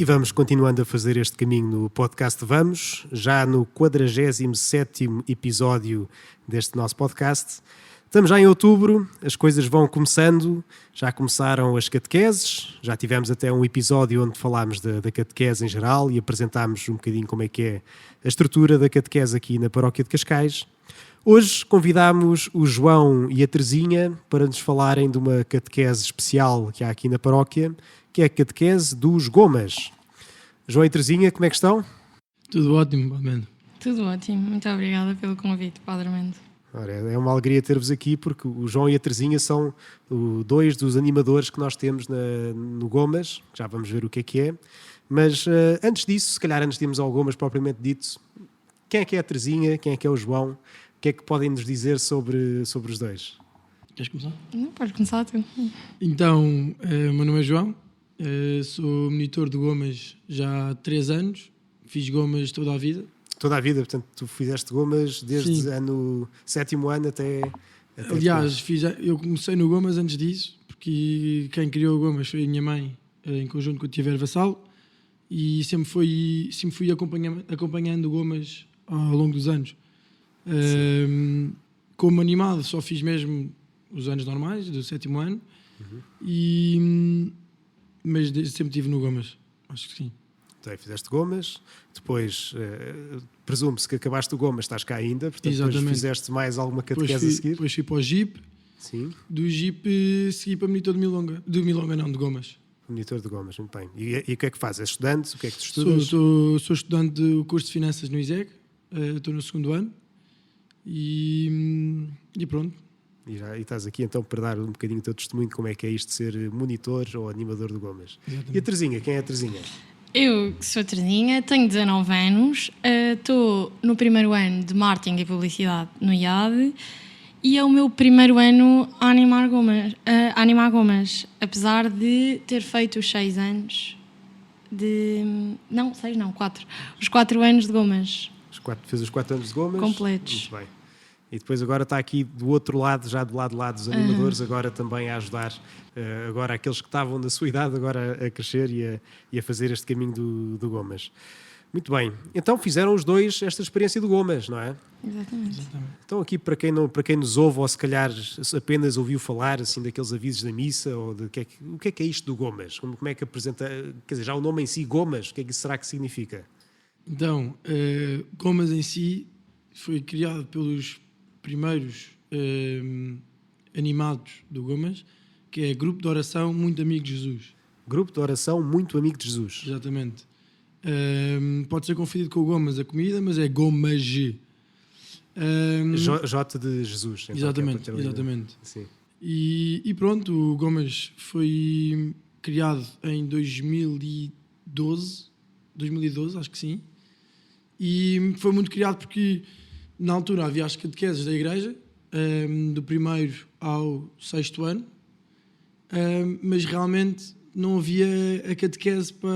vamos continuando a fazer este caminho no podcast Vamos, já no 47º episódio deste nosso podcast. Estamos já em outubro, as coisas vão começando, já começaram as catequeses, já tivemos até um episódio onde falámos da catequese em geral e apresentámos um bocadinho como é que é a estrutura da catequese aqui na paróquia de Cascais. Hoje convidámos o João e a Terezinha para nos falarem de uma catequese especial que há aqui na paróquia, que é a catequese dos Gomas. João e Terezinha, como é que estão? Tudo ótimo, Padre Mendo. Tudo ótimo, muito obrigada pelo convite, Padre Mendo. Ora, é uma alegria ter-vos aqui, porque o João e a Terezinha são dois dos animadores que nós temos no Gomas, já vamos ver o que é. Mas antes disso, se calhar antes de irmos ao Gomas propriamente dito, quem é a Terezinha, quem é o João, o que é que podem nos dizer sobre os dois? Queres começar? Não, pode começar tu. Então, o meu nome é João, sou monitor de Gomas já há 3 anos, fiz Gomas toda a vida. Toda a vida, portanto, tu fizeste Gomas desde Sim. o 7º ano até Aliás, eu comecei no Gomas antes disso, porque quem criou o Gomas foi a minha mãe, em conjunto com o Tia Vera Vassal, e sempre fui acompanhando o Gomas ao longo dos anos. Como animado, só fiz mesmo os anos normais, do 7º ano, mas sempre estive no Gomas, acho que sim. Então, fizeste Gomas, depois presume-se que acabaste o Gomas, estás cá ainda, portanto Exatamente. depois fizeste mais alguma catequese a seguir? Depois fui para o JIP, Sim, do JIP segui para monitor de Milonga, de Gomas. monitor de Gomas, muito bem. E o que é que fazes? És estudante? O que é que tu estudas? Sou estudante do curso de Finanças no ISEG, estou no 2º ano e pronto. E estás aqui então para dar um bocadinho do teu testemunho de como é que é isto de ser monitor ou animador de Gomas. Exatamente. E a Terezinha, quem é a Terezinha? Eu sou a Terezinha, tenho 19 anos, estou no 1º ano de Marketing e Publicidade no IAD e é o meu 1º ano a animar Gomas, apesar de ter feito os 6 anos Não, 6 não, 4. Os 4 anos de Gomas. Fez os 4 anos de Gomas? Completos. Muito bem. E depois agora está aqui do outro lado, já do lado de lá dos animadores, agora também a ajudar agora aqueles que estavam na sua idade agora a crescer e a fazer este caminho do Gomas. Muito bem. Então fizeram os dois esta experiência do Gomas, não é? Exatamente. Então aqui para quem nos ouve ou se calhar apenas ouviu falar assim daqueles avisos da missa ou o que é isto do Gomas? Como é que apresenta, quer dizer, já o nome em si, Gomas, o que é que isso será que significa? Então, Gomas em si foi criado pelos primeiros animados do Gomas, que é Grupo de Oração Muito Amigo de Jesus. Grupo de Oração Muito Amigo de Jesus. Exatamente. Pode ser confundido com o Gomas, a comida, mas é Gomas. J de Jesus. Então, Exatamente, exatamente. Sim. E pronto, o Gomas foi criado em 2012, acho que sim, e foi muito criado porque na altura havia as catequeses da igreja, do 1º ao 6º ano, mas realmente não havia a catequese para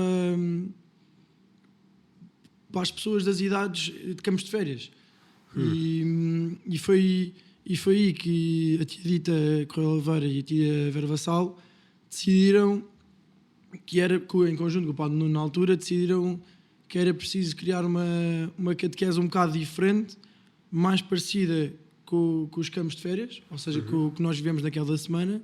as pessoas das idades de campos de férias. E foi aí que a tia Dita Correia Oliveira e a tia Vera Vassal decidiram em conjunto com o Padre Nuno na altura, decidiram que era preciso criar uma catequese um bocado diferente, mais parecida com os campos de férias, ou seja, com o que nós vivemos naquela semana,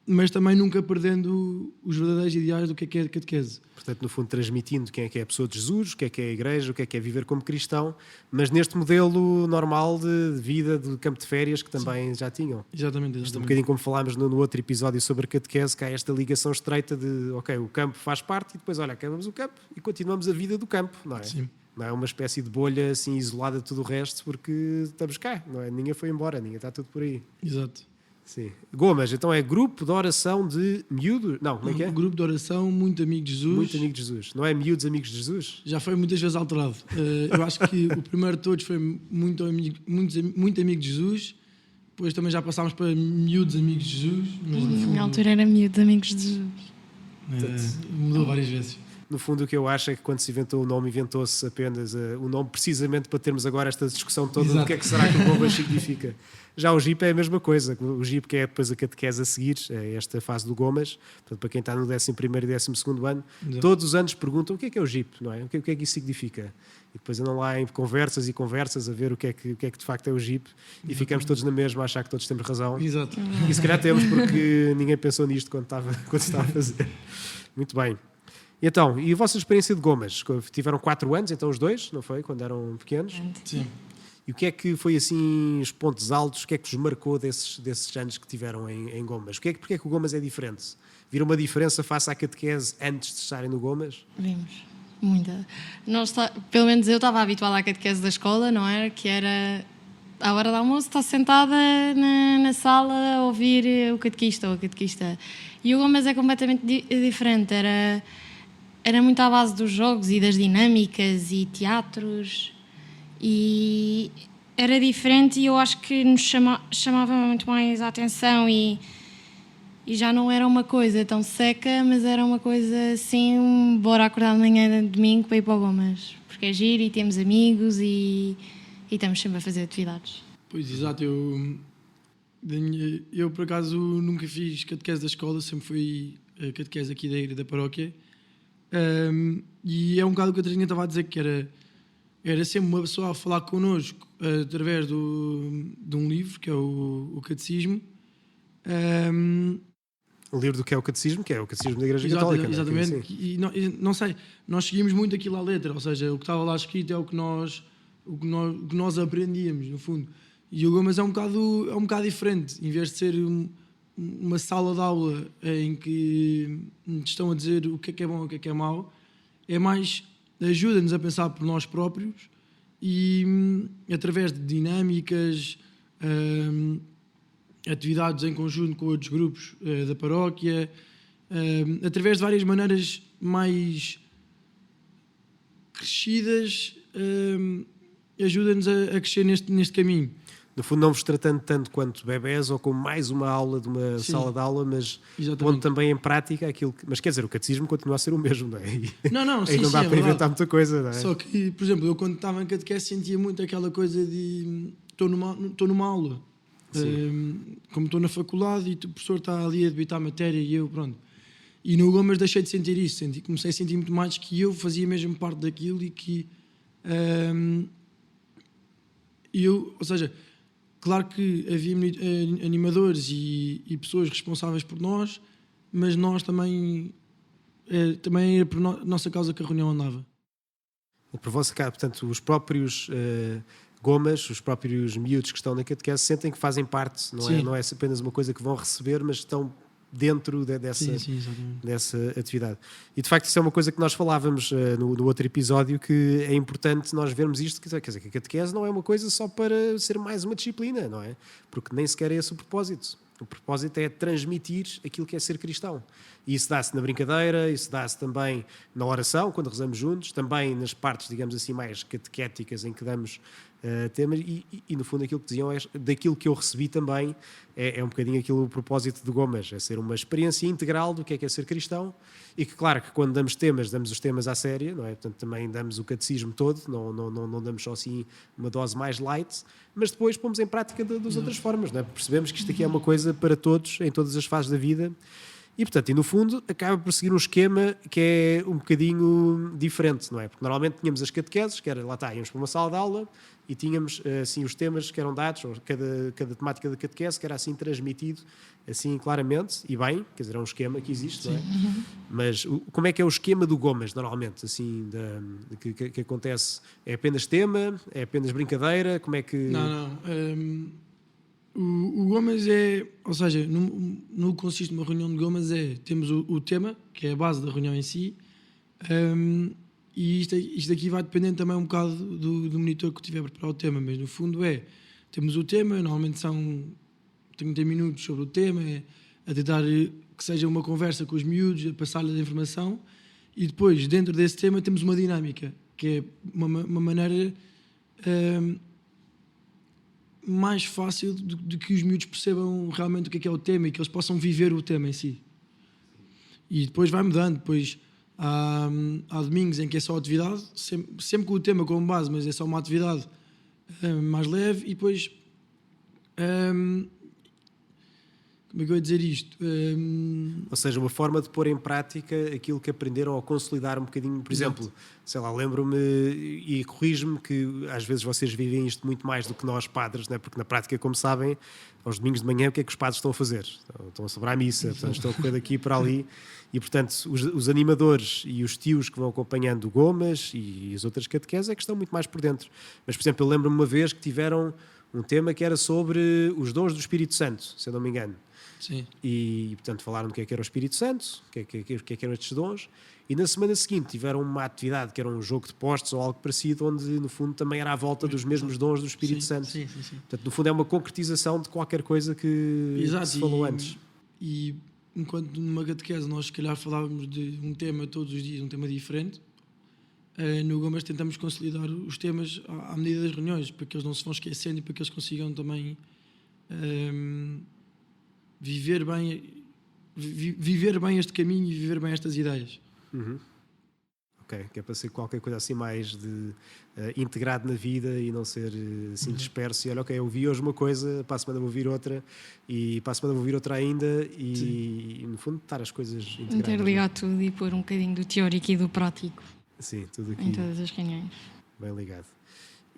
mas também nunca perdendo os verdadeiros ideais do que é a catequese. Portanto, no fundo, transmitindo quem é a pessoa de Jesus, o que é a igreja, o que é viver como cristão, mas neste modelo normal de vida, de campo de férias, que também já tinham. Exatamente. Isto um bocadinho como falámos no outro episódio sobre a catequese, que há esta ligação estreita de, ok, o campo faz parte e depois, olha, acabamos o campo e continuamos a vida do campo, não é? Sim. Não é uma espécie de bolha assim isolada de tudo o resto, porque estamos cá, não é? Ninguém foi embora, ninguém está tudo por aí. Exato. Sim. Gomas, então é grupo de oração de miúdos? Não, como é que é? Grupo de oração Muito Amigo de Jesus. Muito Amigo de Jesus. Não é miúdos amigos de Jesus? Já foi muitas vezes alterado. Eu acho que o primeiro de todos foi muito amigo de Jesus. Depois também já passámos para miúdos amigos de Jesus. Mas Na minha altura era miúdo de Amigos de Jesus. mudou várias vezes. No fundo, o que eu acho é que quando se inventou o nome, inventou-se apenas o nome precisamente para termos agora esta discussão toda do que é que será que o Gomas significa. Já o GIP é a mesma coisa. O GIP, que é depois a catequese a seguir, é esta fase do Gomas. Portanto, para quem está no 11º e 12º ano, todos os anos perguntam o que é o GIP, não é? O que é que isso significa? E depois andam lá em conversas e conversas a ver o que é que de facto é o GIP e ficamos todos na mesma a achar que todos temos razão. Exato. E se calhar temos porque ninguém pensou nisto quando estava a fazer. Muito bem. Então, e a vossa experiência de Gomas? Tiveram 4 anos, então os dois, não foi? Quando eram pequenos? Sim. E o que é que foi assim os pontos altos? O que é que vos marcou desses anos que tiveram em Gomas? Porque é que o Gomas é diferente? Viram uma diferença face à catequese antes de estarem no Gomas? Vimos. Muita. Pelo menos eu estava habituada à catequese da escola, não era? Que era à hora do almoço, estar sentada na sala a ouvir o catequista ou a catequista. E o Gomas é completamente diferente. Era muito à base dos jogos e das dinâmicas e teatros. E era diferente e eu acho que nos chamava muito mais a atenção e já não era uma coisa tão seca, mas era uma coisa assim, bora acordar de manhã de domingo para ir para o Gomas, porque é giro e temos amigos e estamos sempre a fazer atividades. Pois, exato. Eu por acaso nunca fiz catequese da escola, sempre fui catequese aqui da igreja da paróquia. E é um bocado o que a Teresa estava a dizer, que era sempre uma pessoa a falar connosco através de um livro, que é o Catecismo. O livro do que é o Catecismo da Igreja Exato, Católica. exatamente. Não é? E não sei, nós seguimos muito aquilo à letra, ou seja, o que estava lá escrito é o que nós aprendíamos, no fundo. E o Gomas é um bocado diferente. Em vez de ser uma sala de aula em que nos estão a dizer o que é bom e o que é mau, é mais ajuda-nos a pensar por nós próprios e através de dinâmicas, atividades em conjunto com outros grupos da paróquia, através de várias maneiras mais crescidas, ajuda-nos a crescer neste caminho. No fundo, não vos tratando tanto quanto bebés ou como mais uma aula de uma sala de aula, mas pondo também em prática aquilo que... Mas quer dizer, o catecismo continua a ser o mesmo, não é? Não, sim, não dá para inventar muita coisa, não é? Só que, por exemplo, eu quando estava em catequese sentia muito aquela coisa de estou numa aula. Como estou na faculdade e o professor está ali a debitar a matéria e eu, pronto. E no Gomas deixei de sentir isso. Comecei a sentir muito mais que eu fazia mesmo parte daquilo e que... ou seja... Claro que havia animadores e pessoas responsáveis por nós, mas nós também era por nossa causa que a reunião andava. Por vossa causa, portanto, os próprios Gomas, os próprios miúdos que estão na catequese sentem que fazem parte, não é apenas uma coisa que vão receber, mas estão dentro dessa atividade. E de facto isso é uma coisa que nós falávamos no outro episódio, que é importante nós vermos isto, quer dizer, que a catequese não é uma coisa só para ser mais uma disciplina, não é? Porque nem sequer é esse o propósito. O propósito é transmitir aquilo que é ser cristão. E isso dá-se na brincadeira, isso dá-se também na oração, quando rezamos juntos, também nas partes, digamos assim, mais catequéticas em que damos temas e no fundo aquilo que diziam daquilo que eu recebi também é um bocadinho aquilo o propósito do Gomas, é ser uma experiência integral do que é ser cristão e que claro que quando damos os temas à séria, não é? Portanto também damos o catecismo todo, não damos só assim uma dose mais light, mas depois pomos em prática das outras formas, não é? Percebemos que isto aqui é uma coisa para todos, em todas as fases da vida. E, portanto, no fundo, acaba por seguir um esquema que é um bocadinho diferente, não é? Porque normalmente tínhamos as catequeses, que era, lá está, íamos para uma sala de aula e tínhamos, assim, os temas que eram dados, ou cada temática da catequese que era, assim, transmitido, assim, claramente, e bem, quer dizer, é um esquema que existe, não é? Mas como é que é o esquema do Gomas, normalmente, assim, que acontece? É apenas tema? É apenas brincadeira? Como é que... Não. O Gomas é, ou seja, no que consiste uma reunião de Gomas temos o tema, que é a base da reunião em si, e isto aqui vai dependendo também um bocado do monitor que tiver a preparar o tema, mas no fundo temos o tema, normalmente são 30 minutos sobre o tema, a tentar que seja uma conversa com os miúdos, a passar-lhes a informação, e depois, dentro desse tema, temos uma dinâmica, que é uma maneira... mais fácil de que os miúdos percebam realmente o que é o tema e que eles possam viver o tema em si. E depois vai mudando, depois há domingos em que é só atividade, sempre com o tema como base, mas é só uma atividade mais leve. E depois, como é que eu ia dizer isto? Ou seja, uma forma de pôr em prática aquilo que aprenderam ou consolidar um bocadinho. Por exemplo, sei lá, lembro-me e corrijo-me que às vezes vocês vivem isto muito mais do que nós padres, né? Porque na prática, como sabem, aos domingos de manhã o que é que os padres estão a fazer? Estão a celebrar a missa, portanto, estão a correr daqui para ali e, portanto, os animadores e os tios que vão acompanhando o Gomas e as outras catequeses é que estão muito mais por dentro. Mas, por exemplo, eu lembro-me uma vez que tiveram um tema que era sobre os dons do Espírito Santo, se eu não me engano. Sim. E, portanto, falaram do que era o Espírito Santo, o que eram estes dons, e na semana seguinte tiveram uma atividade que era um jogo de postos ou algo parecido, onde no fundo também era à volta dos mesmos dons do Espírito Santo. Sim. Portanto, no fundo é uma concretização de qualquer coisa que se falou antes. E enquanto numa catequese nós se calhar falávamos de um tema todos os dias, um tema diferente, no Gomas tentamos consolidar os temas à medida das reuniões, para que eles não se vão esquecendo e para que eles consigam também viver bem este caminho e viver bem estas ideias. Ok, que é para ser qualquer coisa assim mais integrado na vida e não ser assim disperso. E olha, ok, eu vi hoje uma coisa, para a semana vou ouvir outra e para a semana vou ouvir outra ainda e no fundo estar as coisas integradas. Interligar tudo e pôr um bocadinho do teórico e do prático. Sim, tudo aqui. Em todas as reuniões. Bem ligado.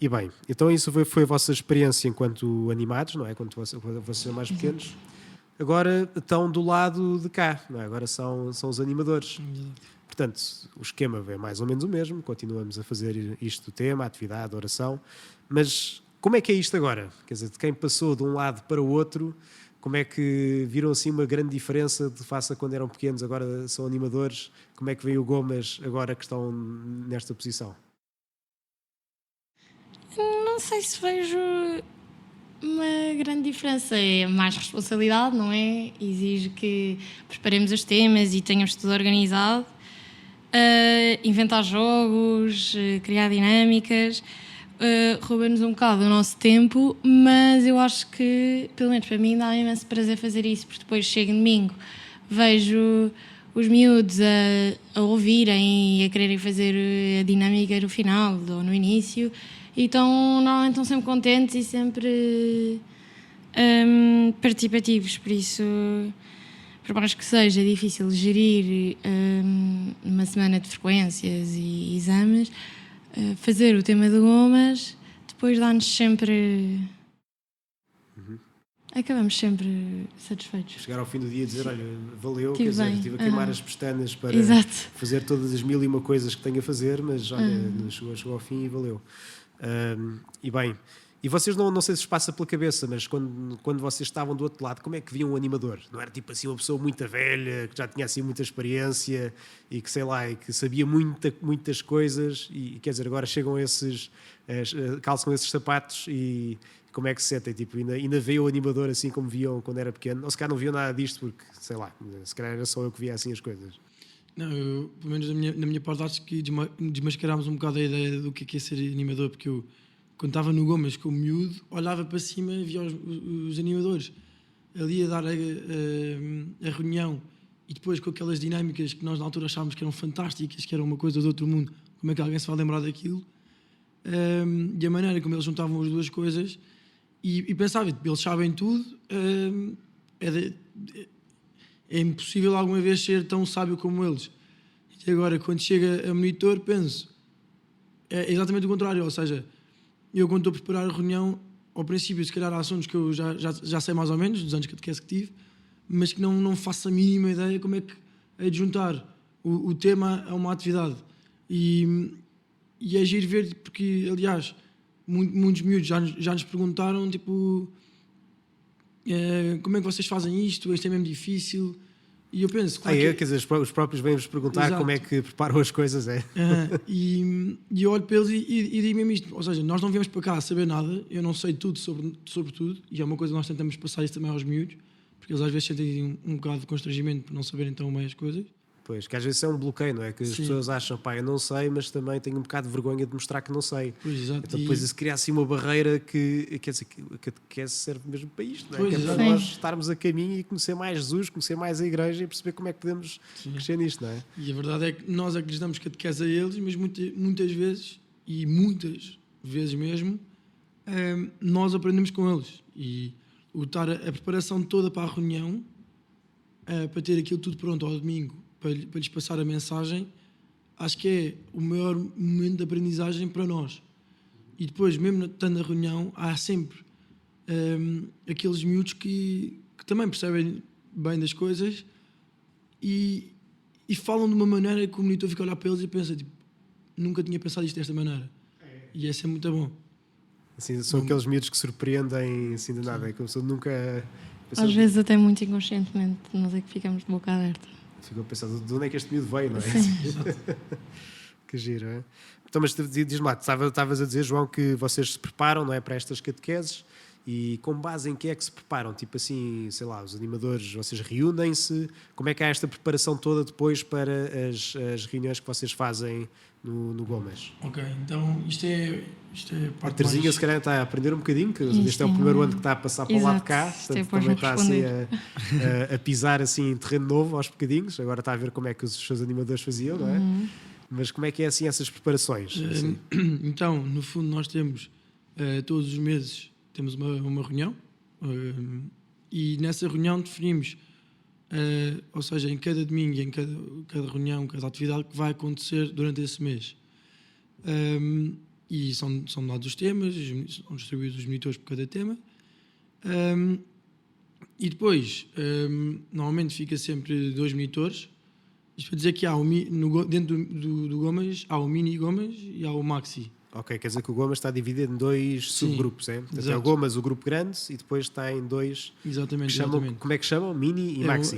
E bem, então isso foi a vossa experiência enquanto animados, não é? Quando vocês são mais pequenos. Agora estão do lado de cá, não é? Agora são os animadores. Portanto, o esquema é mais ou menos o mesmo, continuamos a fazer isto, o tema, a atividade, a oração, mas como é que é isto agora? Quer dizer, de quem passou de um lado para o outro, como é que viram assim uma grande diferença de face a quando eram pequenos, agora são animadores? Como é que vem o Gomas agora que estão nesta posição? Não sei se vejo uma grande diferença. É mais responsabilidade, não é? Exige que preparemos os temas e tenhamos tudo organizado. Inventar jogos, criar dinâmicas, rouba-nos um bocado o nosso tempo, mas eu acho que, pelo menos para mim, dá imenso prazer fazer isso, porque depois chego domingo, vejo os miúdos a ouvirem e a quererem fazer a dinâmica no final ou no início, e normalmente estão sempre contentes e sempre participativos, por isso, por mais que seja difícil gerir uma semana de frequências e exames, fazer o tema do Gomas depois dá-nos sempre... Acabamos sempre satisfeitos. Chegar ao fim do dia e dizer, olha, valeu, Quer dizer, estive a queimar as pestanas para fazer todas as 1001 coisas que tenho a fazer, mas olha, chegou ao fim e valeu. E bem, e vocês não sei se vos passa pela cabeça, mas quando vocês estavam do outro lado, como é que viam um animador? Não era tipo assim uma pessoa muito velha, que já tinha assim muita experiência e que sei lá, e que sabia muitas coisas e quer dizer, agora chegam esses, calçam esses sapatos e como é que se sentem? Tipo, ainda veio o animador assim como viam quando era pequeno? Ou se calhar não viam nada disto porque, sei lá, se calhar era só eu que via assim as coisas. Não, eu, pelo menos na minha parte, acho que desmascarámos um bocado a ideia do que é ser animador, porque eu, quando estava no Gomas como miúdo, olhava para cima e via os animadores ali a dar a reunião e depois com aquelas dinâmicas que nós na altura achávamos que eram fantásticas, que eram uma coisa do outro mundo, como é que alguém se vai lembrar daquilo? E a maneira como eles juntavam as duas coisas e pensava, eles sabem tudo, é impossível alguma vez ser tão sábio como eles. E agora, quando chega a monitor, penso, é exatamente o contrário, ou seja, eu quando estou a preparar a reunião, ao princípio, se calhar há assuntos que eu já sei mais ou menos, dos anos que tive, mas que não faço a mínima ideia como é que é de juntar o tema a uma atividade. E é giro ver, porque, aliás, muitos miúdos já nos perguntaram, tipo, como é que vocês fazem isto? Isto é mesmo difícil. E eu penso... Claro quer dizer, os próprios vêm-vos perguntar Exato. Como é que preparam as coisas, é? E eu olho para eles e digo mesmo isto, ou seja, nós não viemos para cá a saber nada, eu não sei tudo sobre tudo, e é uma coisa que nós tentamos passar isso também aos miúdos, porque eles às vezes sentem um bocado de constrangimento por não saberem tão bem as coisas. Pois, que às vezes é um bloqueio, não é? Que as Sim. pessoas acham, pá, eu não sei, mas também tenho um bocado de vergonha de mostrar que não sei. Pois, exato. Então depois isso cria assim uma barreira que, quer dizer, que a catequese serve mesmo para isto, não é? Pois, Que é para exato. nós estarmos a caminho e conhecer mais Jesus, conhecer mais a igreja e perceber como é que podemos crescer nisto, não é? E a verdade é que nós é que lhes damos catequese a eles, mas muitas vezes mesmo, nós aprendemos com eles. E a preparação toda para a reunião, para ter aquilo tudo pronto ao domingo, para lhes passar a mensagem, acho que é o maior momento de aprendizagem para nós. E depois, mesmo estando na reunião, há sempre aqueles miúdos que também percebem bem das coisas e falam de uma maneira que o monitor fica a olhar para eles e pensa, tipo, nunca tinha pensado isto desta maneira. E essa é muito bom. Assim, são aqueles miúdos que surpreendem assim de nada, é que a pessoa nunca... Às vezes até muito inconscientemente, nós é que ficamos de boca aberta. Ficou a pensar de onde é que este miúdo veio, não é? Sim. Que giro, é? Então, mas diz-me lá, estavas a dizer, João, que vocês se preparam, não é, para estas catequeses e com base em que é que se preparam? Tipo assim, sei lá, os animadores, vocês reúnem-se? Como é que há esta preparação toda depois para as reuniões que vocês fazem no Gomas? Ok, então isto é A parte Terezinha mais... se calhar está a aprender um bocadinho, que Isto este é o é primeiro um- ano que está a passar para o lado de cá, Exato, isto é portanto depois também vou está assim a pisar assim em terreno novo aos bocadinhos, agora está a ver como é que os seus animadores faziam, não é? Mas como é que é assim essas preparações? Assim? Então, no fundo, nós temos todos os meses temos uma reunião e nessa reunião definimos, ou seja, em cada domingo, em cada reunião, cada atividade que vai acontecer durante esse mês. E são dados os temas, são distribuídos os monitores por cada tema. E depois, normalmente fica sempre 2 monitores. Isto para dizer que há dentro do Gomas há o mini Gomas e há o Maxi. Ok, quer dizer que o Gomas está dividido em 2 Sim, subgrupos, é? Portanto, é o exato. Gomas, o grupo grande, e depois está em 2 Exatamente, que chamam, exatamente. como é que chamam? Mini e Maxi.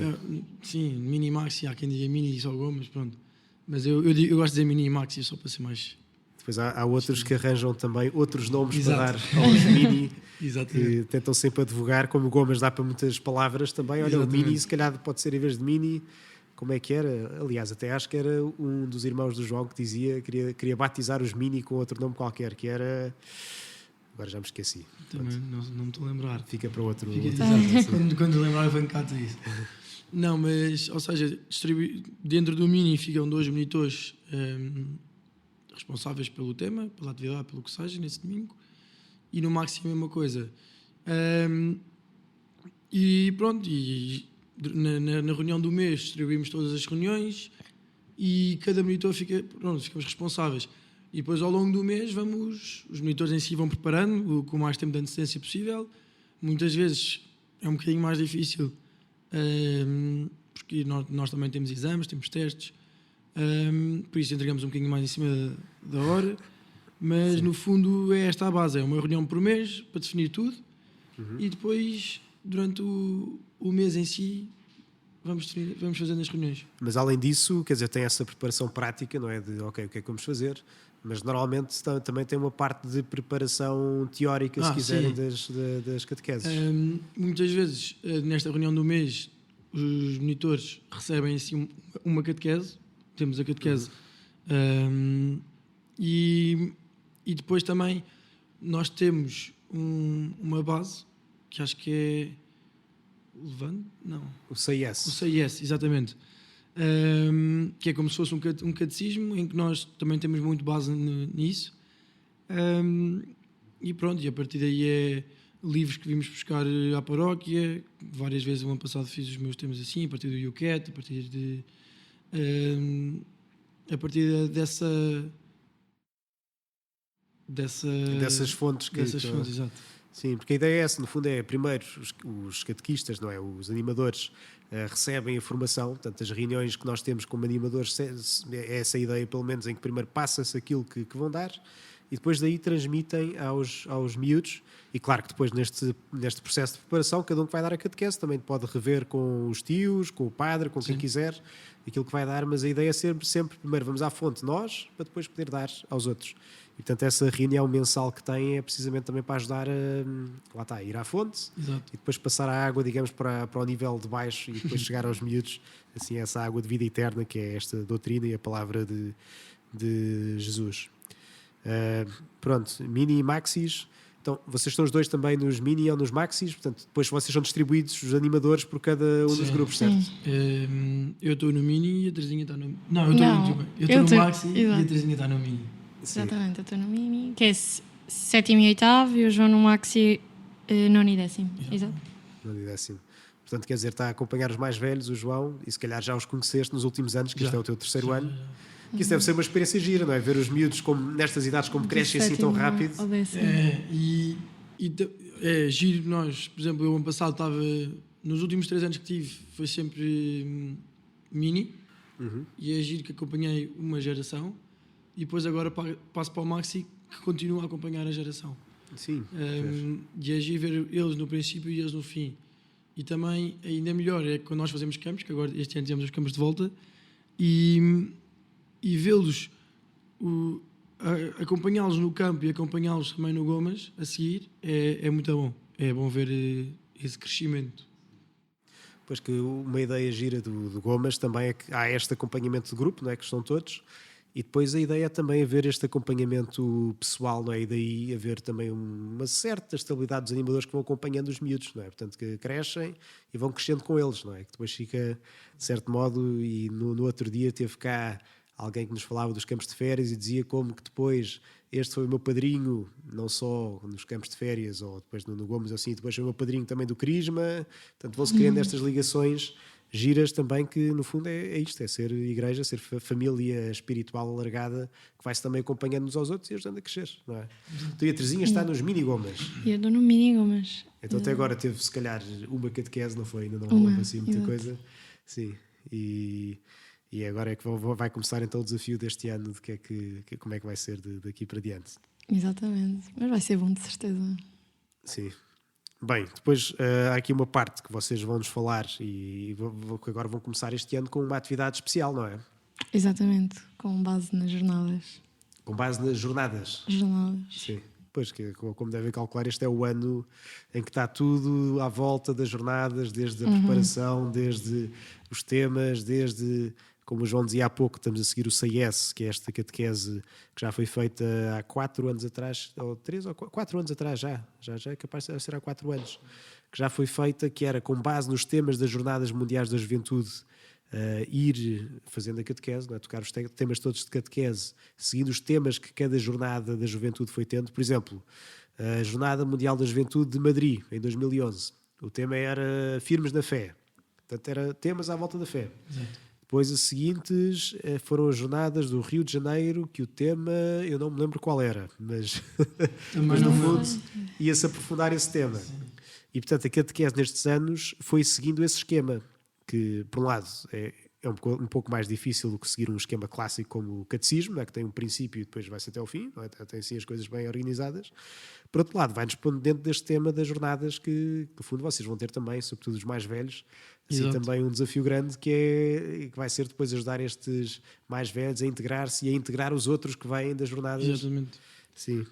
Sim, mini e Maxi, há quem diga mini e só Gomas, pronto. Mas eu gosto de dizer mini e Maxi só para ser mais... Depois há outros que arranjam também outros nomes Exato. para dar aos mini, Exatamente. que tentam sempre advogar, como o Gomas dá para muitas palavras também. Olha, Exatamente. o mini se calhar pode ser em vez de mini, como é que era? Aliás, até acho que era um dos irmãos do João que dizia, queria batizar os mini com outro nome qualquer, que era... Agora já me esqueci. Também não me estou a lembrar. Fica para outro... Exato. quando lembrar eu venho cá dizer isso. Não, mas, ou seja, dentro do mini ficam 2 monitores responsáveis pelo tema, pela atividade, pelo que seja, nesse domingo. E no Maxi a mesma coisa. E pronto, na reunião do mês distribuímos todas as reuniões e cada monitor ficamos responsáveis. E depois ao longo do mês os monitores em si vão preparando com o mais tempo de antecedência possível. Muitas vezes é um bocadinho mais difícil porque nós também temos exames, temos testes, por isso entregamos um bocadinho mais em cima da hora, mas no fundo é esta a base, é uma reunião por mês para definir tudo e depois durante o mês em si vamos fazendo as reuniões. Mas além disso, quer dizer, tem essa preparação prática, não é? De, ok, o que é que vamos fazer? Mas normalmente também tem uma parte de preparação teórica, se quiserem, das catequeses. Muitas vezes, nesta reunião do mês, os monitores recebem assim uma catequese, temos a catequese, e depois também nós temos uma base, que acho que é Levante? Não. O CIS. O CIS, exatamente. Que é como se fosse um catecismo em que nós também temos muito base nisso. E pronto, e a partir daí é livros que vimos buscar à paróquia. Várias vezes o ano passado fiz os meus temas assim, a partir do UCAT, a partir dessas fontes. Dessas fontes, exato. Sim, porque a ideia é essa, no fundo é, primeiro, os catequistas, não é? Os animadores recebem a formação, portanto, as reuniões que nós temos como animadores, é essa a ideia, pelo menos, em que primeiro passa-se aquilo que vão dar e depois daí transmitem aos miúdos. E claro que depois, neste processo de preparação, cada um que vai dar a catequese também pode rever com os tios, com o padre, com quem quiser, aquilo que vai dar, mas a ideia é sempre primeiro vamos à fonte nós, para depois poder dar aos outros. E E portanto essa reunião mensal que tem é precisamente também para ajudar lá está, a ir à fonte. Exato. E depois passar a água, digamos, para o nível de baixo e depois chegar aos miúdos, assim, essa água de vida eterna que é esta doutrina e a palavra de Jesus. Pronto, mini e maxis. Então, vocês estão os dois também nos mini ou nos maxis, portanto, depois vocês são distribuídos, os animadores, por cada um dos grupos, certo? Eu estou no mini e a Terezinha está no... Não, eu estou no maxi e a Terezinha está no mini. Exatamente, eu estou no mini, que é sétimo e oitavo, e o João no maxi, nono e décimo. Exato. Nono e décimo. Portanto, quer dizer, está a acompanhar os mais velhos, o João, e se calhar já os conheceste nos últimos anos, que isto é o teu terceiro ano. Que isso deve ser uma experiência gira, não é? Ver os miúdos como, nestas idades como crescem assim tão rápido. É giro. Nós, por exemplo, eu ano passado estava, nos últimos 3 anos que tive, foi sempre mini, e é giro que acompanhei uma geração e depois agora passo para o maxi, que continua a acompanhar a geração. Sim. E é giro ver eles no princípio e eles no fim. E também, ainda melhor, é quando nós fazemos campos, que agora este ano temos os campos de volta, e vê-los, acompanhá-los no campo e acompanhá-los também no Gomas a seguir é muito bom. É bom ver esse crescimento. Pois que uma ideia gira do Gomas também é que há este acompanhamento de grupo, não é? Que estão todos, e depois a ideia é também haver este acompanhamento pessoal, não é? E daí haver também uma certa estabilidade dos animadores que vão acompanhando os miúdos, não é? Portanto, que crescem e vão crescendo com eles, não é? Que depois fica, de certo modo, e no outro dia teve cá alguém que nos falava dos campos de férias e dizia como que depois este foi o meu padrinho, não só nos campos de férias ou depois no Gomes, assim, depois foi o meu padrinho também do Crisma. Portanto, vão-se criando estas ligações giras também, que no fundo é isto, é ser igreja, ser família espiritual alargada, que vai-se também acompanhando uns aos outros e ajudando a crescer, não é? Tu e a Terezinha está nos mini-gomas. E eu estou no mini-gomas. Então até agora teve se calhar uma catequese, não foi? Ainda não houve assim muita coisa. Sim, e agora é que vai começar então o desafio deste ano de como é que vai ser daqui para diante. Exatamente, mas vai ser bom de certeza. Sim. Bem, depois há aqui uma parte que vocês vão nos falar e que agora vão começar este ano com uma atividade especial, não é? Exatamente, com base nas jornadas. Com base nas jornadas? Jornadas. Sim. Pois, que como devem calcular, este é o ano em que está tudo à volta das jornadas, desde a preparação, desde os temas, desde... Como o João dizia há pouco, estamos a seguir o CIS, que é esta catequese que já foi feita há 4 anos atrás, ou 3 ou 4 anos atrás já é capaz de ser há 4 anos, que já foi feita, que era com base nos temas das Jornadas Mundiais da Juventude, ir fazendo a catequese, não é? Tocar os temas todos de catequese, seguindo os temas que cada jornada da juventude foi tendo. Por exemplo, a Jornada Mundial da Juventude de Madrid, em 2011. O tema era Firmes na Fé. Portanto, era temas à volta da fé. Exato. Depois as seguintes foram as jornadas do Rio de Janeiro, que o tema, eu não me lembro qual era, mas no fundo ia-se aprofundar esse tema. Sim. E portanto a catequese nestes anos foi seguindo esse esquema, que por um lado é um pouco mais difícil do que seguir um esquema clássico como o catecismo, é que tem um princípio e depois vai-se até ao fim, não é? Tem sim as coisas bem organizadas. Por outro lado, vai-nos pondo dentro deste tema das jornadas que no fundo vocês vão ter também, sobretudo os mais velhos, assim, também um desafio grande que vai ser depois ajudar estes mais velhos a integrar-se e a integrar os outros que vêm das jornadas. Exatamente. Sim.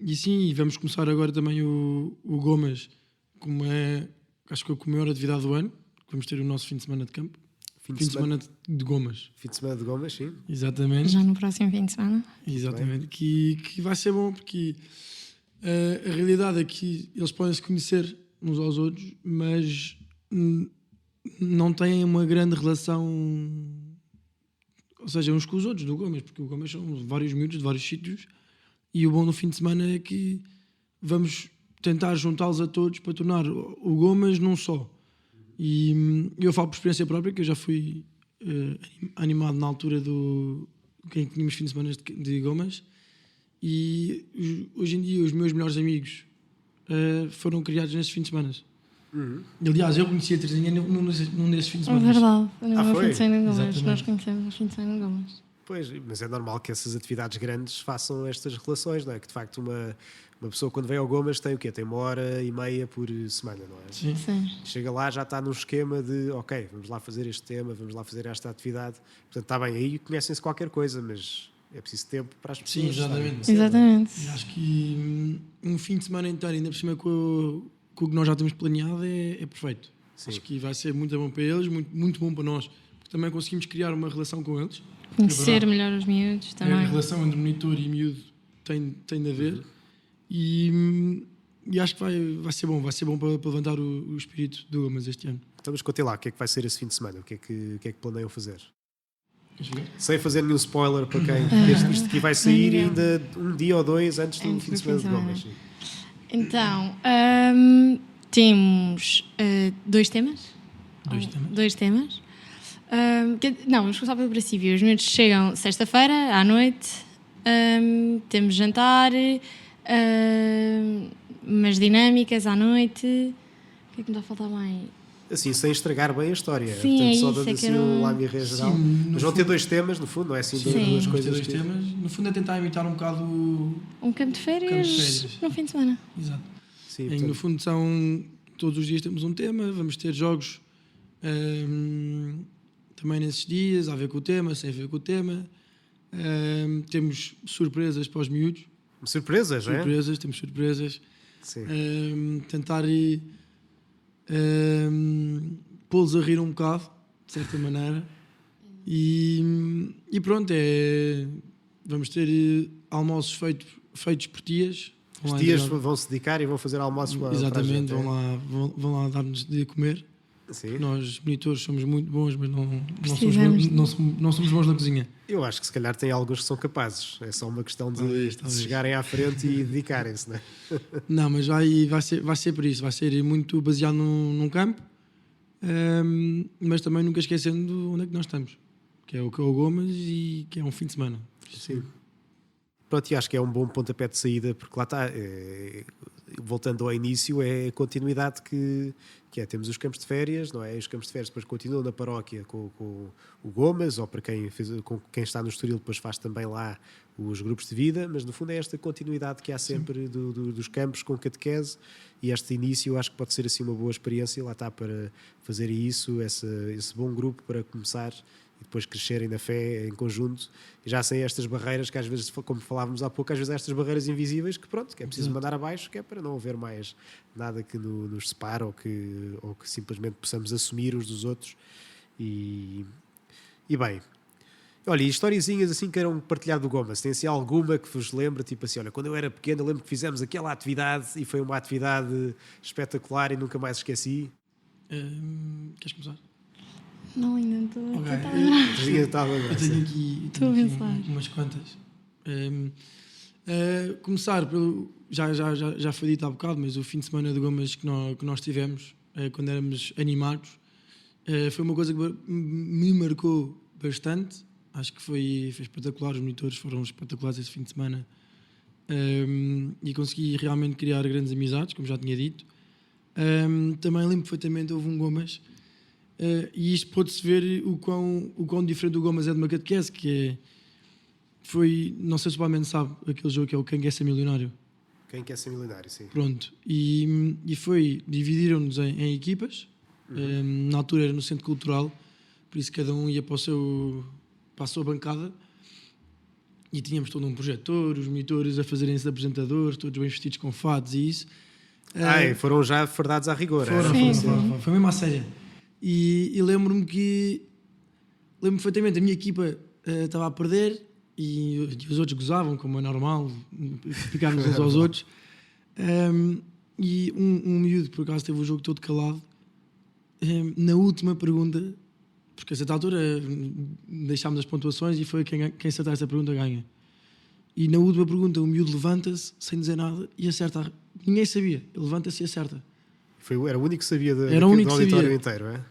E sim, vamos começar agora também o Gomas, como acho que é a maior atividade do ano. Vamos ter o nosso fim de semana de campo. Fim de semana de Gomas. Fim de semana de Gomas, sim. Exatamente. Já no próximo fim de semana. Exatamente. Que vai ser bom, porque a realidade é que eles podem se conhecer uns aos outros, mas não têm uma grande relação, ou seja, uns com os outros do Gomas, porque o Gomas são vários miúdos de vários sítios, e o bom no fim de semana é que vamos tentar juntá-los a todos para tornar o Gomas num só. E eu falo por experiência própria, que eu já fui animado na altura que tínhamos fim de semana de Gomas, e hoje em dia os meus melhores amigos foram criados nesses fins de semana. Aliás, eu conheci a Terezinha num desses fins de semana. É verdade, no foi? fim de semana de Gomas. Nós conhecemos no fim de semana de Gomas. Pois, mas é normal que essas atividades grandes façam estas relações, não é? Que de facto uma pessoa quando vem ao Gomas tem o quê? Tem 1h30 por semana, não é? Sim. Chega lá, já está num esquema de ok, vamos lá fazer este tema, vamos lá fazer esta atividade. Portanto, está bem, aí conhecem-se qualquer coisa, mas É preciso tempo para as pessoas. Sim, exatamente. estarem. Exatamente. E acho que um fim de semana inteiro, ainda por cima com o que nós já temos planeado, é perfeito. Sim. Acho que vai ser muito bom para eles, muito bom para nós, porque também conseguimos criar uma relação com eles. Conhecer melhor os miúdos A também. relação entre monitor e miúdo tem de haver. E acho que vai ser bom para levantar o espírito do Gomas este ano. Então, mas contem lá, o que é que vai ser esse fim de semana? O que é que planeiam fazer? Queres ver? Sem fazer nenhum spoiler para quem. Isto aqui vai sair ainda um dia ou dois antes do fim de semana de Gomas. Sim. Então, temos 2 temas. Dois temas. Vamos começar pelo princípio. Os miúdos chegam sexta-feira à noite, temos jantar, umas dinâmicas à noite. O que é que me está a faltar bem? Assim, sem estragar bem a história. Sim, portanto, é só isso, dando é que assim eu não- um lamiré geral. Sim, Mas vão ter 2 temas, no fundo, não é assim? Sim. Duas Vamos ter coisas. 2 temas. No fundo é tentar imitar um bocado Um campo de férias, Campo de férias. no fim de semana. Exato. Sim, No portanto, fundo são todos os dias temos um tema, vamos ter jogos também nesses dias, a ver com o tema, sem ver com o tema. Temos surpresas para os miúdos. surpresas, não é? Temos surpresas. Sim. Tentar pô-los a rir um bocado, de certa maneira. E pronto, vamos ter almoços feitos por tias. Os dias vão se dedicar e vão fazer almoços para Exatamente, para a gente, vão lá dar-nos de comer. Sim. Nós, monitores, somos muito bons, mas não somos bons na cozinha. Eu acho que se calhar tem alguns que são capazes. É só uma questão de Talvez. se chegarem à frente e dedicarem-se, não é? Não, mas vai ser por isso. Vai ser muito baseado num campo, mas também nunca esquecendo onde é que nós estamos. Que é o Gomas e que é um fim de semana. Sim. Pronto, e acho que é um bom pontapé de saída, porque lá está, voltando ao início, é a continuidade que é, temos os campos de férias, não é? Os campos de férias depois continuam na paróquia com o Gomas, ou para com quem está no Estoril depois faz também lá os grupos de vida, mas no fundo é esta continuidade que há sempre dos campos com catequese, e este início acho que pode ser assim uma boa experiência, lá está, para fazer isso, esse bom grupo para começar e depois crescerem na fé em conjunto, e já sem estas barreiras que às vezes, como falávamos há pouco, às vezes há estas barreiras invisíveis que pronto, que é preciso mandar abaixo, que é para não haver mais nada que nos separe ou que simplesmente possamos assumir uns dos outros. E bem, olha, e historiezinhas assim que queiram partilhar do Gomas, tem assim alguma que vos lembra, tipo assim, olha, quando eu era pequeno eu lembro que fizemos aquela atividade e foi uma atividade espetacular e nunca mais esqueci. Queres começar? Não, ainda não estou Ok. a tentar. Eu tenho aqui Estou a pensar. umas quantas. Começar pelo. Já foi dito há bocado, mas o fim de semana de Gomas que nós tivemos, quando éramos animados, foi uma coisa que me marcou bastante. Acho que foi espetacular. Os monitores foram espetaculares esse fim de semana. E consegui realmente criar grandes amizades, como já tinha dito. Também lembro perfeitamente, houve um Gomas. E isto pôde-se ver o quão diferente o Gomas é de uma catequese, que foi, não sei se o Palmeiras sabe, aquele jogo que é o Quem Quer Ser Milionário. Quem quer ser milionário, sim. Pronto, e dividiram-nos em equipas, na altura era no Centro Cultural, por isso cada um ia para a sua bancada, e tínhamos todo um projetor, os monitores a fazerem-se de apresentadores, todos bem vestidos com fatos e isso. Foram já fardados à rigor. Foram, foi mesmo à séria. E lembro-me perfeitamente, a minha equipa estava a perder e os outros gozavam, como é normal, picarmos uns aos outros. E um miúdo, por acaso, teve o jogo todo calado. Na última pergunta, porque a certa altura deixámos as pontuações e foi quem acertar essa pergunta ganha. E na última pergunta o miúdo levanta-se sem dizer nada e acerta. Ninguém sabia, ele levanta-se e acerta. Era o único que sabia do sabia. auditório inteiro, é?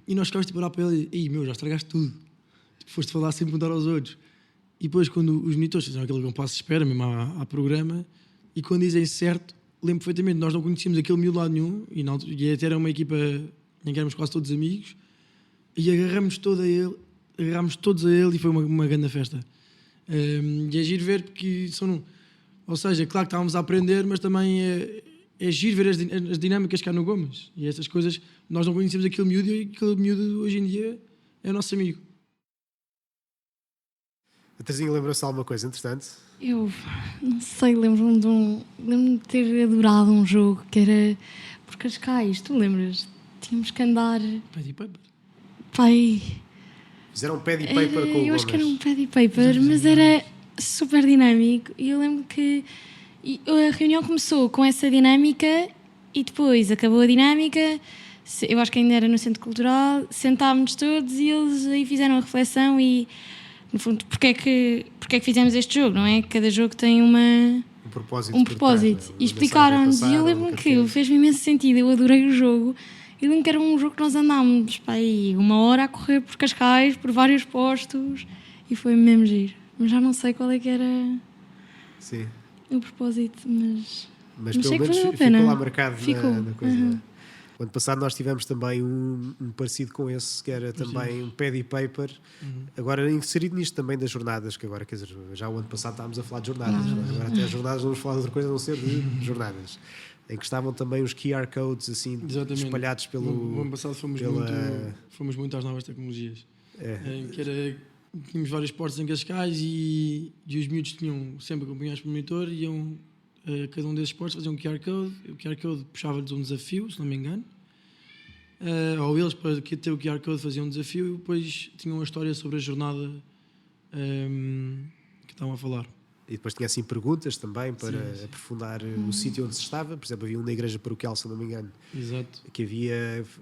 E nós ficámos tipo a olhar para ele e já estragaste tudo. Foste falar sem perguntar aos outros. E depois, quando os monitores fizeram aquele compasso de espera, mesmo à programa, e quando dizem certo, lembro perfeitamente, nós não conhecíamos aquele miúdo lado nenhum, e até era uma equipa em que éramos quase todos amigos, e agarramos todos a ele e foi uma grande festa. E é giro ver porque ou seja, claro que estávamos a aprender, mas também é giro ver as dinâmicas que há no Gomas. E essas coisas, nós não conhecíamos aquele miúdo e aquele miúdo hoje em dia é o nosso amigo. A Terezinha lembrou-se de alguma coisa, entretanto? Eu não sei, lembro-me de ter adorado um jogo que era por Cascais, tu lembras? Tínhamos que andar. Paddy Paper. Pai. Fizeram um pad e paper com o Eu acho que era um Gomes. pad e paper, mas era super dinâmico. E eu lembro que a reunião começou com essa dinâmica e depois acabou a dinâmica. Eu acho que ainda era no Centro Cultural. Sentámos-nos todos e eles aí fizeram a reflexão e, no fundo, porque é que fizemos este jogo, não é? Cada jogo tem um propósito. propósito. Trás, né? E explicaram-nos. E eu lembro-me que fez-me imenso sentido. Eu adorei o jogo. Eu lembro que era um jogo que nós andámos pá, aí 1 hora a correr por Cascais, por vários postos. E foi mesmo giro. Mas já não sei qual é que era Sim. o propósito. Mas pelo sei que menos valeu a pena. ficou lá marcado Ficou. na coisa. Né? O ano passado nós tivemos também um parecido com esse, que era também um pad e paper. Agora inserido nisto também das jornadas, que agora, quer dizer, já o ano passado estávamos a falar de jornadas, né? Agora até as jornadas vamos falar de outra coisa a não ser de jornadas. Em que estavam também os QR codes assim, espalhados pelo... O ano passado fomos muito às novas tecnologias. Em que tínhamos vários portos em Cascais e os miúdos tinham sempre acompanhados pelo monitor e iam cada um desses portos faziam um QR Code. O QR Code puxava-lhes um desafio, se não me engano. Ou eles, para ter o QR Code, faziam um desafio e depois tinham uma história sobre a jornada que estavam a falar. E depois tinha assim perguntas também para aprofundar o sítio onde se estava. Por exemplo, havia um na igreja paroquial, se não me engano. Exato. Que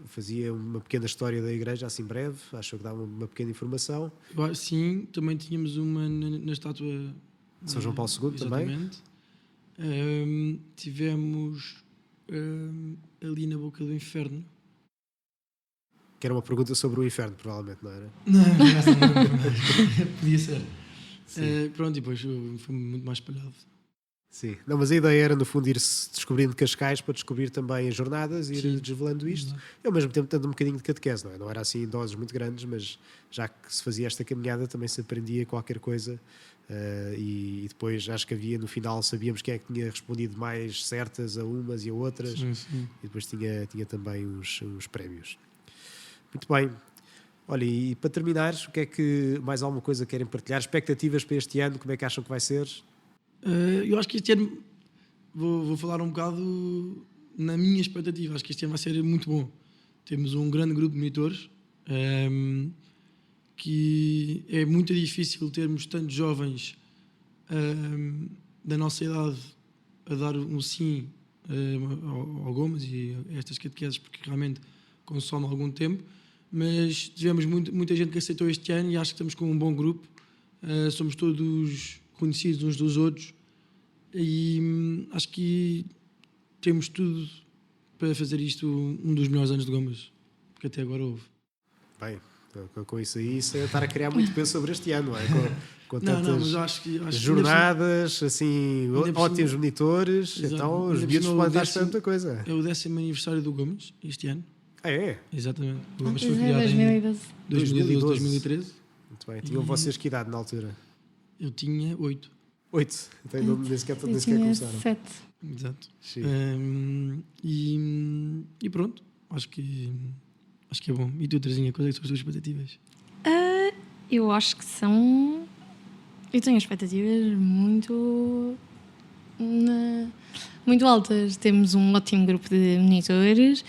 fazia uma pequena história da igreja, assim breve, acho que dava uma pequena informação. Sim, também tínhamos uma na estátua de São João Paulo II também. Tivemos ali na boca do inferno. Que era uma pergunta sobre o inferno, provavelmente, não era? Não, podia ser. Pronto, e depois foi muito mais espalhado. Sim, não, mas a ideia era no fundo ir-se descobrindo Cascais para descobrir também as jornadas e ir desvelando isto. E ao mesmo tempo dando um bocadinho de catequese, não é? Não era assim em doses muito grandes, mas já que se fazia esta caminhada também se aprendia qualquer coisa. E depois acho que havia no final, sabíamos quem é que tinha respondido mais certas a umas e a outras. Sim. E depois tinha também uns prémios. Muito bem. Olha, e para terminar, o que é que mais alguma coisa querem partilhar? Expectativas para este ano, como é que acham que vai ser? Eu acho que este ano vou falar um bocado na minha expectativa. Acho que este ano vai ser muito bom. Temos um grande grupo de monitores que é muito difícil termos tantos jovens da nossa idade a dar um sim ao Gomes e a estas catequeses, porque realmente consome algum tempo. Mas tivemos muita gente que aceitou este ano e acho que estamos com um bom grupo. Somos todos conhecidos uns dos outros e acho que temos tudo para fazer isto um dos melhores anos de Gomes que até agora houve. Bem, com isso aí, isso é estar a criar muito peso sobre este ano, não é? Com tantas mas acho que jornadas, assim, ótimos monitores, exato, então os miúdos podem dar tanta coisa. É o 10º aniversário do Gomes este ano. É? Exatamente. O Gomes foi Pois é, criado em 2012. 2013. Muito bem. Tinham vocês que idade na altura? Eu tinha 8. 8. Então nem sequer Eu começaram. tinha 7. Exato. Sim. E pronto, acho que é bom. E tu, Terezinha, quais é que são as tuas expectativas? Eu acho que são... Eu tenho expectativas muito altas. Temos um ótimo grupo de monitores.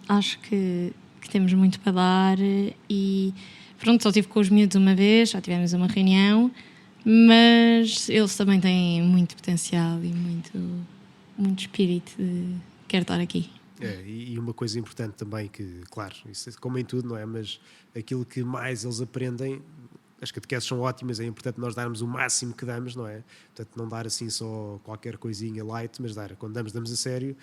Acho que temos muito para dar e pronto, só estive com os miúdos uma vez, já tivemos uma reunião, mas eles também têm muito potencial e muito espírito de quero estar aqui. E uma coisa importante também que, claro, isso é como em tudo, não é? Mas aquilo que mais eles aprendem, as catequeses são ótimas, é importante nós darmos o máximo que damos, não é? Portanto, não dar assim só qualquer coisinha light, mas quando damos a sério.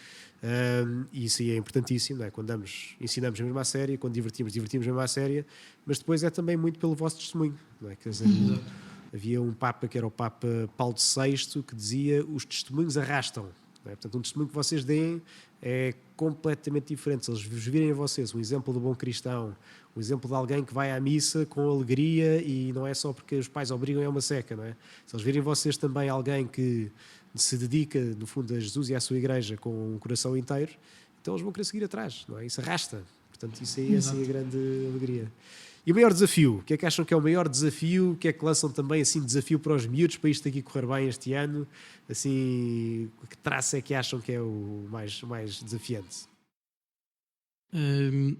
E isso aí é importantíssimo, não é? Quando ensinamos mesmo à séria, quando divertimos mesmo à séria, mas depois é também muito pelo vosso testemunho, não é? Quer dizer, havia um Papa que era o Papa Paulo VI que dizia: os testemunhos arrastam. Não é? Portanto, um testemunho que vocês deem é completamente diferente. Se eles vos virem a vocês um exemplo de bom cristão, um exemplo de alguém que vai à missa com alegria e não é só porque os pais obrigam, é uma seca, não é? Se eles virem vocês também alguém que se dedica, no fundo, a Jesus e à sua igreja com um coração inteiro, então eles vão querer seguir atrás, não é? Isso arrasta. Portanto, isso aí é assim a grande alegria. E o maior desafio? O que é que acham que é o maior desafio? O que é que lançam também assim desafio para os miúdos para isto aqui correr bem este ano? Assim, que traço é que acham que é o mais desafiante?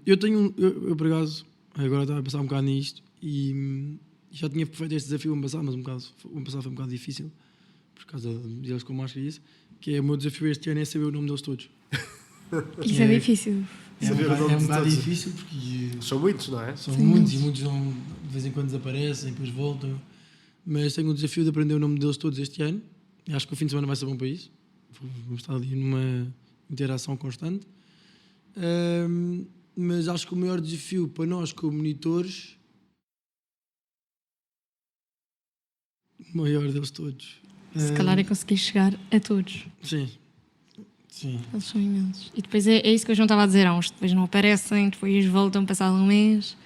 Eu tenho eu por acaso, agora estava a pensar um bocado nisto e já tinha feito este desafio ano passado, mas o ano passado foi um bocado difícil por causa deles com máscara e isso, que é o meu desafio este ano é saber o nome deles todos. Isso é difícil. Saber o nome É um de bocado todos. difícil porque São muitos, não é? são muitos e muitos não, de vez em quando desaparecem, depois voltam. Mas tenho o desafio de aprender o nome deles todos este ano. E acho que o fim de semana vai ser bom para isso. Vamos estar ali numa interação constante. Mas acho que o maior desafio para nós como monitores, o maior deles todos. Se calhar é conseguir chegar a todos. Sim. Sim. Eles são imensos. E depois é isso que eu já estava a dizer. Há uns depois não aparecem, depois voltam passado um mês.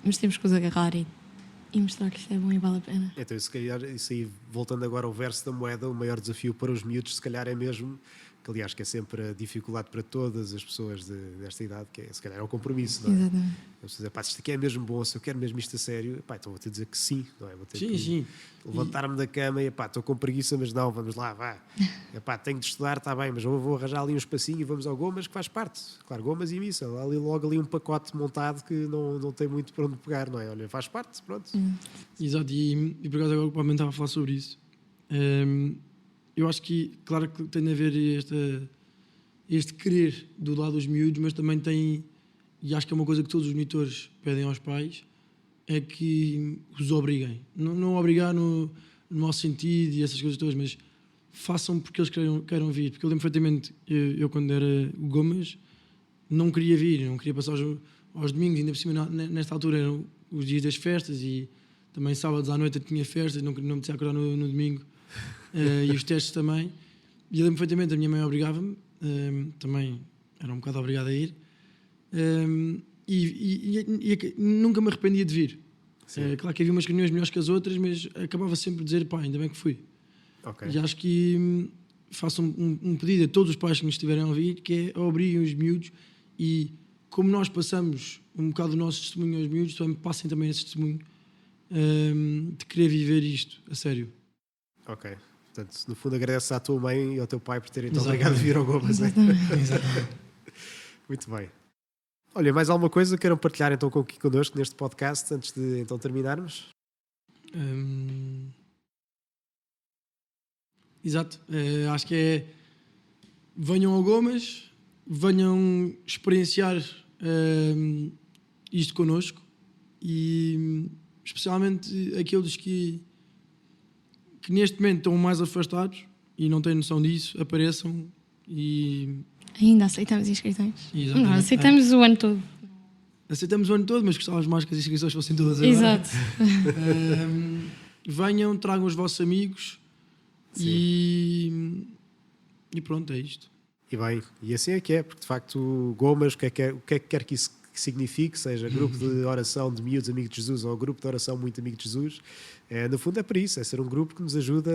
Mas temos que os agarrar e mostrar que isto é bom e vale a pena. Então, se calhar, isso aí, voltando agora ao verso da moeda, o maior desafio para os miúdos, se calhar, é mesmo, que aliás que é sempre a dificuldade para todas as pessoas desta idade, que é, se calhar é o compromisso, não é? Exatamente. Vamos dizer, pá, se isto aqui é mesmo bom, se eu quero mesmo isto a sério, pá, então vou ter de dizer que sim, não é? Vou ter que Sim. levantar-me da cama e pá, estou com preguiça, mas não, vamos lá, vá. Epá, tenho de estudar, está bem, mas eu vou arranjar ali um espacinho e vamos ao Gomas, que faz parte. Claro, Gomas e missa, ali, logo ali um pacote montado que não tem muito para onde pegar, não é? Olha, faz parte, pronto. Exato, e por acaso agora o Paulo estava a falar sobre isso. Eu acho que, claro que tem a ver este querer do lado dos miúdos, mas também tem, e acho que é uma coisa que todos os monitores pedem aos pais, é que os obriguem. Não obrigar no mau sentido e essas coisas todas, mas façam porque eles queiram vir. Porque eu lembro perfeitamente, eu quando era o Gomas, não queria vir, não queria passar aos domingos, ainda por cima nesta altura eram os dias das festas e também sábados à noite eu tinha festas, não me precisava acordar no domingo, e os testes também. E eu lembro perfeitamente, a minha mãe obrigava-me, também era um bocado obrigado a ir, e nunca me arrependia de vir. Claro que havia umas reuniões melhores que as outras, mas acabava sempre de dizer, pá, ainda bem que fui. Okay. E acho que faço um pedido a todos os pais que nos estiverem a ouvir, que é obriguem os miúdos e, como nós passamos um bocado do nosso testemunho aos miúdos, passem também esse testemunho de querer viver isto a sério. Ok. Portanto, no fundo agradeces à tua mãe e ao teu pai por terem então obrigado a vir ao Gomas. Exatamente. Muito bem. Olha, mais alguma coisa que queiram partilhar então connosco neste podcast antes de então terminarmos? Exato. Acho que é venham ao Gomas, venham experienciar isto connosco e especialmente aqueles que neste momento estão mais afastados e não têm noção disso, apareçam e... Ainda aceitamos inscrições? Exatamente. Não, aceitamos o ano todo. Aceitamos o ano todo, mas gostávamos mais que as inscrições fossem todas agora. Exato. Venham, tragam os vossos amigos e pronto, é isto. E bem, e assim é que é, porque de facto o Gomas, o que é que quer que isso signifique, seja grupo de oração de miúdos amigos de Jesus ou grupo de oração muito amigo de Jesus, no fundo é para isso, é ser um grupo que nos ajuda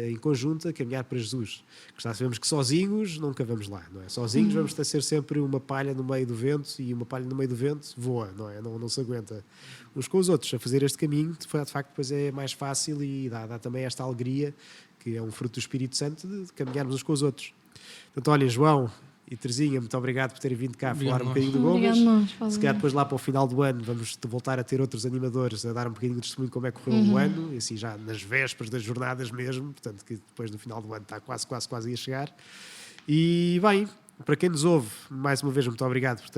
em conjunto a caminhar para Jesus. Já sabemos que sozinhos nunca vamos lá, não é? Sozinhos vamos ter sempre uma palha no meio do vento e uma palha no meio do vento voa, não é? Não se aguenta uns com os outros. A fazer este caminho, de facto, depois é mais fácil e dá também esta alegria, que é um fruto do Espírito Santo, de caminharmos uns com os outros. Portanto, olha, João e Terezinha, muito obrigado por terem vindo cá a falar um bocadinho do Gomas. Se calhar depois lá para o final do ano vamos voltar a ter outros animadores a dar um bocadinho de testemunho de como é que correu o ano, e assim já nas vésperas das jornadas mesmo, portanto que depois no final do ano está quase a chegar. E bem, para quem nos ouve, mais uma vez muito obrigado por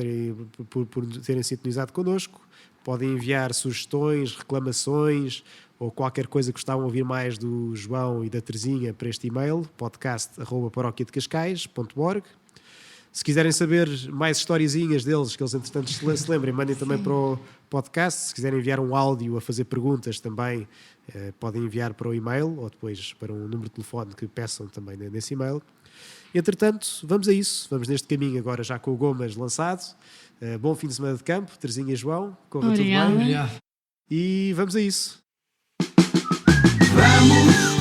terem sintonizado connosco. Podem enviar sugestões, reclamações ou qualquer coisa que gostavam de ouvir mais do João e da Terezinha para este e-mail, podcast@paroquiadecascais.org. Se quiserem saber mais historiezinhas deles, que eles entretanto se lembrem, mandem também para o podcast. Se quiserem enviar um áudio a fazer perguntas também, podem enviar para o e-mail ou depois para um número de telefone que peçam também nesse e-mail. Entretanto, vamos a isso. Vamos neste caminho agora já com o Gomas lançado. Bom fim de semana de campo, Terezinha e João. Corra tudo bem. Obrigado. E vamos a isso. Vamos